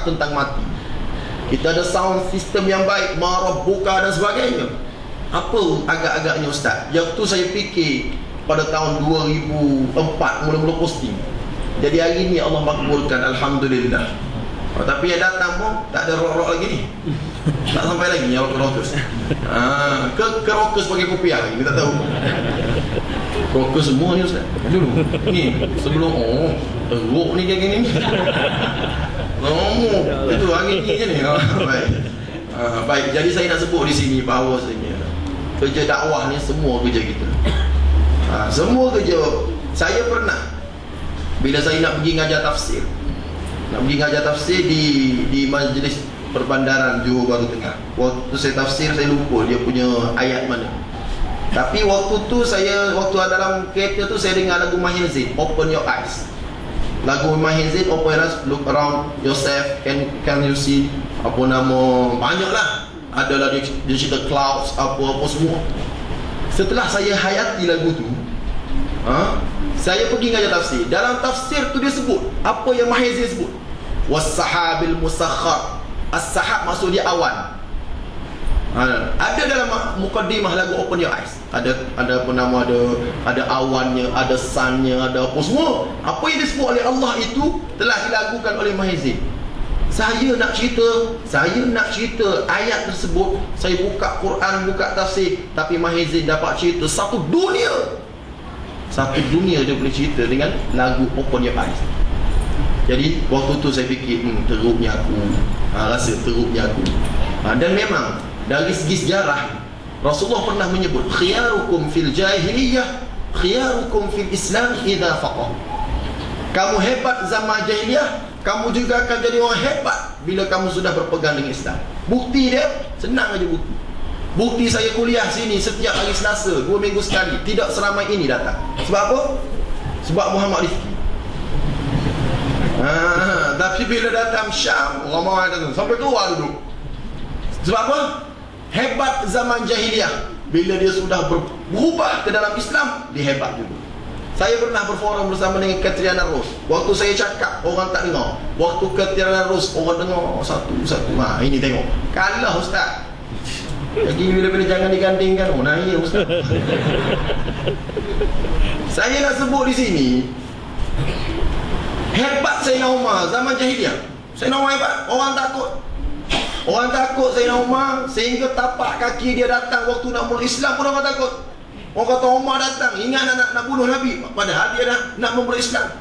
cakap tentang mati. Kita ada sound system yang baik, Marabbuka dan sebagainya. Apa agak-agaknya Ustaz? Yang tu saya fikir pada tahun 2004 mula-mula posting. Jadi hari ni Allah makbulkan, alhamdulillah. Tapi yang datang pun tak ada rock-rock lagi ni. Tak sampai lagi yang rockers. Ke rockers pakai kopiah lagi, kita tak tahu. Rockers semua ni Ustaz. Dulu ni sebelum teruk ni kayak gini. Itu hari ni je ni. Baik. Baik, jadi saya nak sebut di sini bahawa kerja dakwah ni semua kerja kita. Semua kerja. Saya pernah bila saya nak pergi ngajar tafsir, di majlis perbandaran Johor Bahru Tengah. Waktu saya tafsir, saya lupa dia punya ayat mana. Tapi waktu dalam kereta tu saya dengar lagu Mahir Zain, Open Your Eyes. Lagu Mahir Zain, Open Your Eyes, look around yourself, can you see, apa nama, banyaklah. Adalah dia cerita clouds, apa semua. Setelah saya hayati lagu tu, saya pergi ngajar tafsir. Dalam tafsir tu dia sebut apa yang Mahir Zain sebut, was-sahabil musakhkhar. As-sahab maksud dia awan. Ada dalam mukaddimah lagu Open Your Eyes. Ada apa nama, ada awannya, ada sunnya, ada apa semua. Apa yang disebut oleh Allah itu telah dilagukan oleh Mahir Zain. Saya nak cerita ayat tersebut. Saya buka Quran, buka tafsir, tapi Mahir Zain dapat cerita satu dunia dia boleh cerita dengan lagu Open Your Eyes. Jadi waktu tu saya fikir, teruknya aku. Rasa teruknya aku. Dan memang dari segi sejarah, Rasulullah pernah menyebut, khiyarukum fil jahiliyah, khiyarukum fil Islam idza faqah. Kamu hebat zaman jahiliyah, kamu juga akan jadi orang hebat bila kamu sudah berpegang dengan Islam. Bukti dia, senang aja bukti. Bukti saya kuliah sini setiap hari Selasa, 2 minggu sekali. Tidak seramai ini datang. Sebab apa? Sebab Muhammad Rifki. Tapi bila datang Syam, ramai datang sampai keluar duduk. Sebab apa? Hebat zaman jahiliyah. Bila dia sudah berubah ke dalam Islam, dia hebat juga. Saya pernah berforum bersama dengan Katriana Rose. Waktu saya cakap, orang tak dengar. Waktu Katriana Rose, orang dengar satu-satu. Ini tengok, kalah Ustaz. Lagi bila-bila jangan digandingkan. Naya Ustaz. Saya nak sebut di sini, hebat Sayyidina Umar zaman jahiliyah. Sayyidina Umar hebat, orang takut Sayyidina Umar, sehingga tapak kaki dia datang waktu nak mula Islam pun orang takut. Orang kata Umar datang, ingat nak bunuh Nabi, padahal dia nak memulai Islam.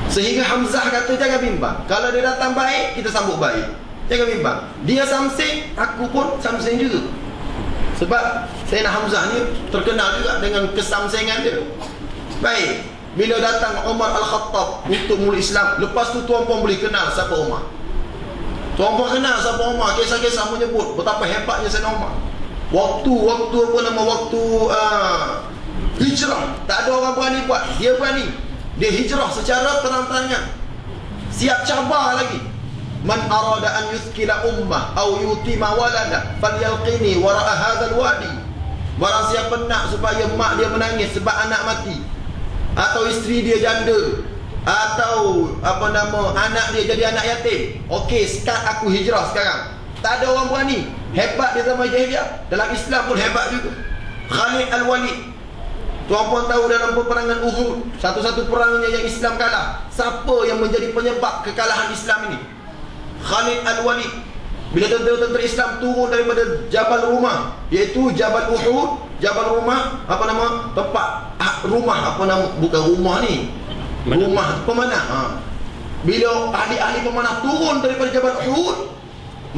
Sehingga Hamzah kata, jangan bimbang, kalau dia datang baik, kita sambut baik. Jangan bimbang. Dia samsing, aku pun samsing juga. Sebab Sayyidina Hamzah ni terkenal juga dengan kesamsingan dia. Baik, bila datang Umar Al-Khattab untuk mulai Islam, lepas tu tuan-puan boleh kenal siapa Umar. Tuan-puan kenal siapa Umar. Kisah-kisah menyebut betapa hebatnya Sayyidina Umar. Waktu hijrah, tak ada orang berani buat, dia berani. Dia hijrah secara terang-terangan, siap cabar lagi. Man arada an yuskila ummah au yutima walada falyalqini wara'a hadzal wadi. Barang siapa nak supaya mak dia menangis sebab anak mati, atau isteri dia janda, atau anak dia jadi anak yatim, okey, start aku hijrah sekarang. Tak ada orang berani. Hebat di zaman jahiliyah. Dalam Islam pun hebat juga. Khalid Al-Walid. Tuan-puan tahu dalam peperangan Uhud, satu-satu perangnya yang Islam kalah. Siapa yang menjadi penyebab kekalahan Islam ini? Khalid Al-Walid. Bila tentera-tentera Islam turun daripada Jabal Rumah, iaitu Jabal Uhud, Jabal Rumah, tempat rumah, bukan rumah ni, rumah pemanah. Bila ahli-ahli pemanah turun daripada Jabal Uhud,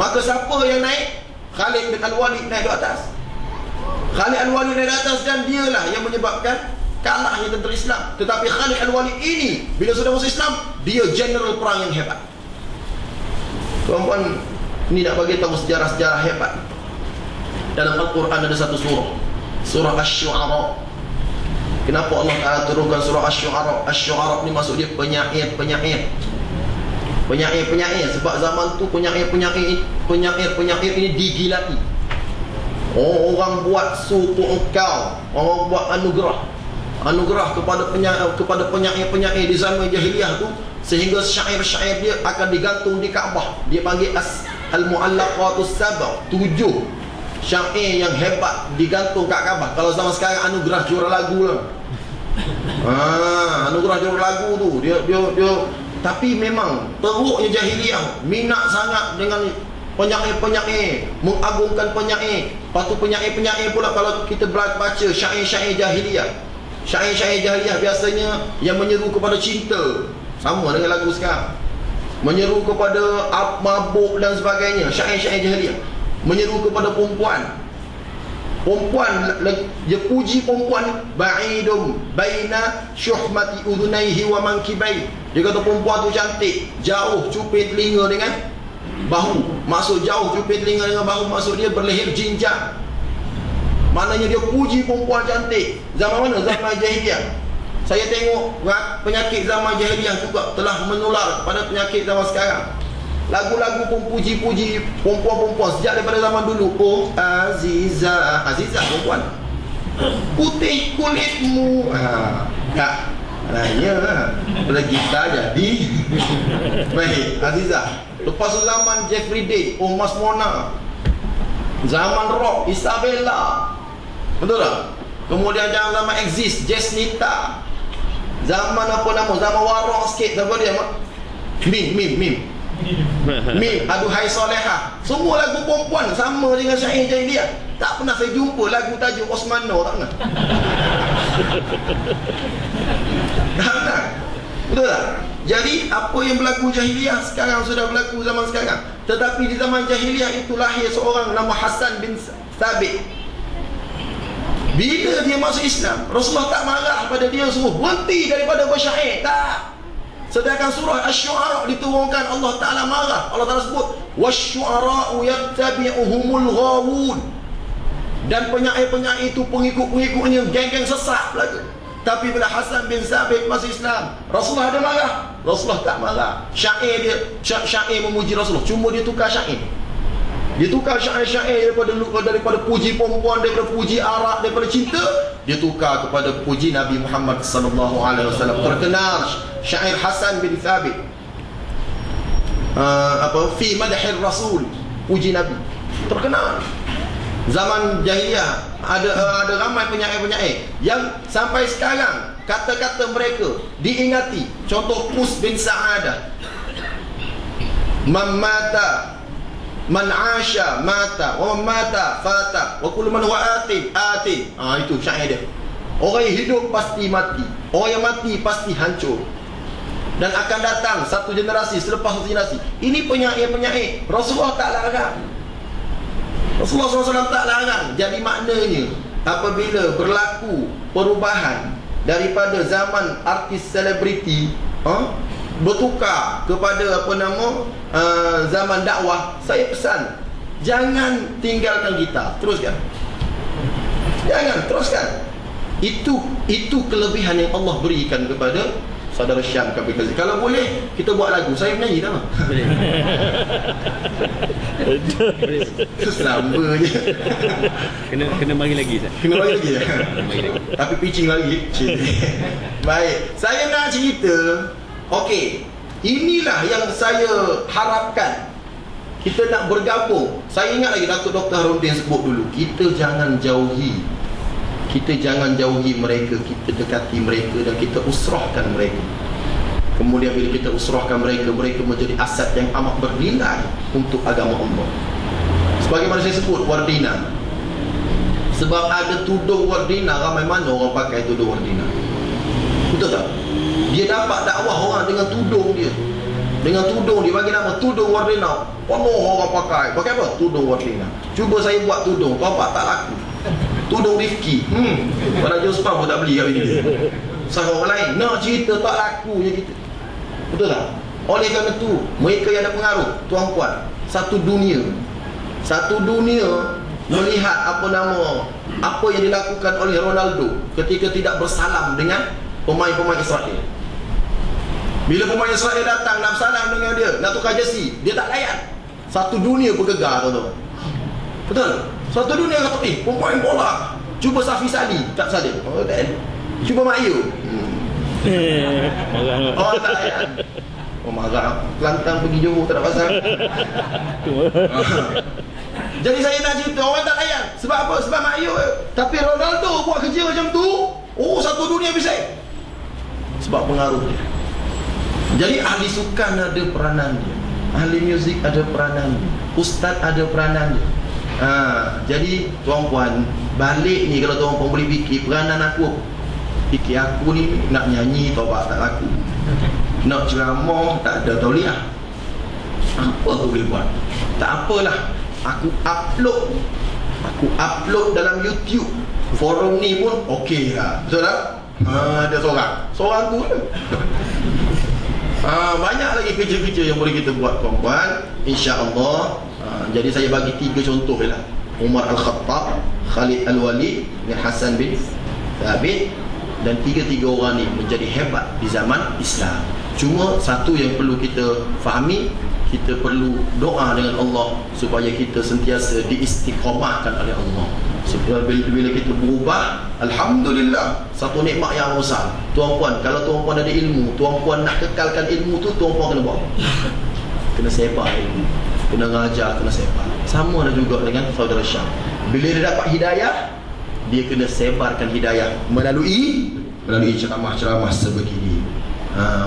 maka siapa yang naik? Khalid bin Al-Walid naik di atas. Khalid Al-Walid naik di atas, dan dialah yang menyebabkan kalahnya tentera Islam. Tetapi Khalid Al-Walid ini, bila sudah masuk Islam, dia general perang yang hebat. Tuan-puan, ini nak bagi tahu sejarah-sejarah hebat. Dalam Al-Quran ada satu surah, surah Asy-Syu'ara. Kenapa Allah Ta'ala turunkan surah Asy-Syu'ara? Asy-Syu'ara ni maksud dia penyair-penyair. Penyair-penyair, sebab zaman tu penyair ini digilai. Orang buat suku engkau, orang buat anugerah. anugerah kepada penyair-penyair di zaman jahiliyah tu, sehingga syair-syair dia akan digantung di Kaabah. Dia panggil al-mu'allaqatus sab', 7 syair yang hebat digantung kat Kaabah. Kalau zaman sekarang anugerah juara lagu lah. Anugerah juara lagu tu dia tapi memang teruknya jahiliyah, minat sangat dengan penyair-penyair, mengagungkan penyair. Lepas tu penyair-penyair pula, kalau kita baca syair-syair jahiliyah, syair-syair jahiliyah biasanya yang menyeru kepada cinta, sama dengan lagu sekarang, menyeru kepada mabuk dan sebagainya. Syair-syair jahiliyah menyeru kepada perempuan, dia puji perempuan, ba'idum baina syuhmati udhunaihi wa mankibai. Dia kata perempuan tu cantik, jauh cuping telinga dengan bahu. Maksud jauh cuping telinga dengan bahu, maksud dia berleher jinjang. Maknanya dia puji perempuan cantik. Zaman mana? Zaman jahiliyah. Saya tengok penyakit zaman jahiliyah juga telah menular pada penyakit zaman sekarang. Lagu-lagu pun puji-puji perempuan-perempuan sejak daripada zaman dulu. Oh Azizah, Azizah perempuan, putih kulitmu. Tak nanya bila kita jadi baik Azizah. Lepas zaman Jeffrey Day, oh Mas Mona. Zaman rock, Isabella. Betul tak? Kemudian zaman exist, Jesnita. Zaman apa nama? Zaman warok sikit, apa dia? Mim aduhai solehah. Semua lagu perempuan sama dengan syair jahiliyah. Tak pernah saya jumpa lagu tajuk Osmano, tak pernah. Tak pernah. Betul tak? Jadi apa yang berlaku jahiliyah sekarang sudah berlaku zaman sekarang. Tetapi di zaman jahiliyah itu lahir seorang nama Hasan bin Thabit. Bila dia masuk Islam, Rasulullah tak marah pada dia suruh berhenti daripada bersyair. Tak. Sedangkan surah Asy-Syu'ara diturunkan, Allah Ta'ala marah. Allah Ta'ala sebut wasyu'ara'u yattabi'uhumul ghawun. Dan penyair-penyair itu pengikut-pengikutnya geng-geng sesat belaka. Tapi bila Hasan bin Thabit masuk Islam, Rasulullah ada marah? Rasulullah tak marah. Syair memuji Rasulullah, cuma dia tukar syair. Dia tukar syair-syair daripada puji perempuan, daripada puji arak, daripada cinta, dia tukar kepada puji Nabi Muhammad sallallahu alaihi wasallam. Terkenal syair Hasan bin Thabit, fi madhir Rasul, puji Nabi, terkenal. Zaman jahiliyah ada ramai penyair-penyair yang sampai sekarang kata-kata mereka diingati. Contoh Qus bin Sa'adah, man mata man asha mata wa man mata fata wa kullu man huwa atin. Itu syair dia. Orang yang hidup pasti mati, orang yang mati pasti hancur, dan akan datang satu generasi selepas satu generasi. Ini penyair-penyair. Rasulullah tak larang. Rasulullah SAW tak larang. Jadi maknanya apabila berlaku perubahan daripada zaman artis selebriti bertukar kepada zaman dakwah, saya pesan jangan tinggalkan gitar, teruskan. Jangan, teruskan. Itu kelebihan yang Allah berikan kepada saudara Syam Kabir Kazim. Kalau boleh kita buat lagu, saya menyanyi tak mah? Selamba je. Kena bagi lagi Ustaz. Kena bagi lagi. Tapi pitching lagi. Baik, saya nak cerita. Okey, inilah yang saya harapkan. Kita nak bergabung. Saya ingat lagi Datuk Dr. Harudin sebut dulu, kita jangan jauhi mereka, kita dekati mereka dan kita usrahkan mereka. Kemudian bila kita usrahkan mereka, mereka menjadi aset yang amat bernilai untuk agama Allah. Sebagaimana saya sebut Wardina, sebab ada tudung Wardina, ramai mana orang pakai tudung Wardina. Betul tak? Dia dapat dakwah orang dengan tudung dia. Dengan tudung dia bagi nama tudung Wardina. Penuh orang pakai. Pakai apa? Tudung Wardina. Cuba saya buat tudung, bapak tak laku. Tudung Rifki. Pada Jospan pun tak beli kat ini. Sama orang lain nak cerita tak laku je kita. Betul tak? Oleh kerana itu, mereka yang ada pengaruh, tuan-puan, satu dunia melihat apa yang dilakukan oleh Ronaldo ketika tidak bersalam dengan pemain-pemain Israel. Bila pemain Israel datang nak bersalam dengan dia, nak tukar jersey, dia tak layan. Satu dunia bergegar, tuan-tuan. Betul? Satu dunia kata, pemain bola, cuba Safi Sali, tak saling. Cuba Mak Yu. Marah. Oh tak layan. Oh marah. Kelantan pergi Johor tak ada pasal. Jadi saya nak cerita orang tak layan. Sebab apa? Sebab Mak Yu. Tapi Ronaldo buat kerja macam tu, oh satu dunia bising. Sebab pengaruh dia. Jadi ahli sukan ada peranan dia, ahli muzik ada peranan dia, ustaz ada peranan dia. Jadi tuan-puan, balik ni kalau tuan-puan boleh fikir peranan aku. Fikir aku ni nak nyanyi taubat tak laku, nak ceramah tak ada tauliah, apa aku boleh buat? Tak apalah, aku upload dalam YouTube. Forum ni pun okey lah, betul tak? Ada seorang tu. Banyak lagi kerja-kerja yang boleh kita buat tuan-puan, insya-Allah. Jadi saya bagi 3 contoh lah. Umar Al-Khattab, Khalid Al-Walid dan Hasan bin Thabit, dan 3 orang ni menjadi hebat di zaman Islam. Cuma satu yang perlu kita fahami, kita perlu doa dengan Allah supaya kita sentiasa diistiqamahkan oleh Allah. Sebab bila kita berubah, alhamdulillah, satu nikmat yang besar. Tuan-puan, kalau tuan-puan ada ilmu, tuan-puan nak kekalkan ilmu tu, tuan-puan kena buat. Kena sebar ilmu, kena ngajar, kena sebar. Sama ada juga dengan saudara Syam. Bila dia dapat hidayah, dia kena sebarkan hidayah melalui ceramah-ceramah sebegini.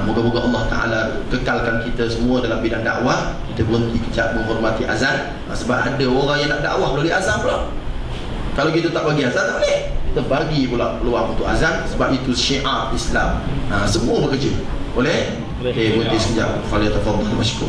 Moga-moga Allah Ta'ala kekalkan kita semua dalam bidang dakwah. Kita berhenti kejap menghormati azan, sebab ada orang yang nak dakwah melalui azan pula. Kalau kita tak bagi azan, tak boleh. Kita bagi pula peluang untuk azan, sebab itu syiar Islam. Semua bekerja. Boleh? Okey, berhenti sekejap. Falyatafaddal mashkur.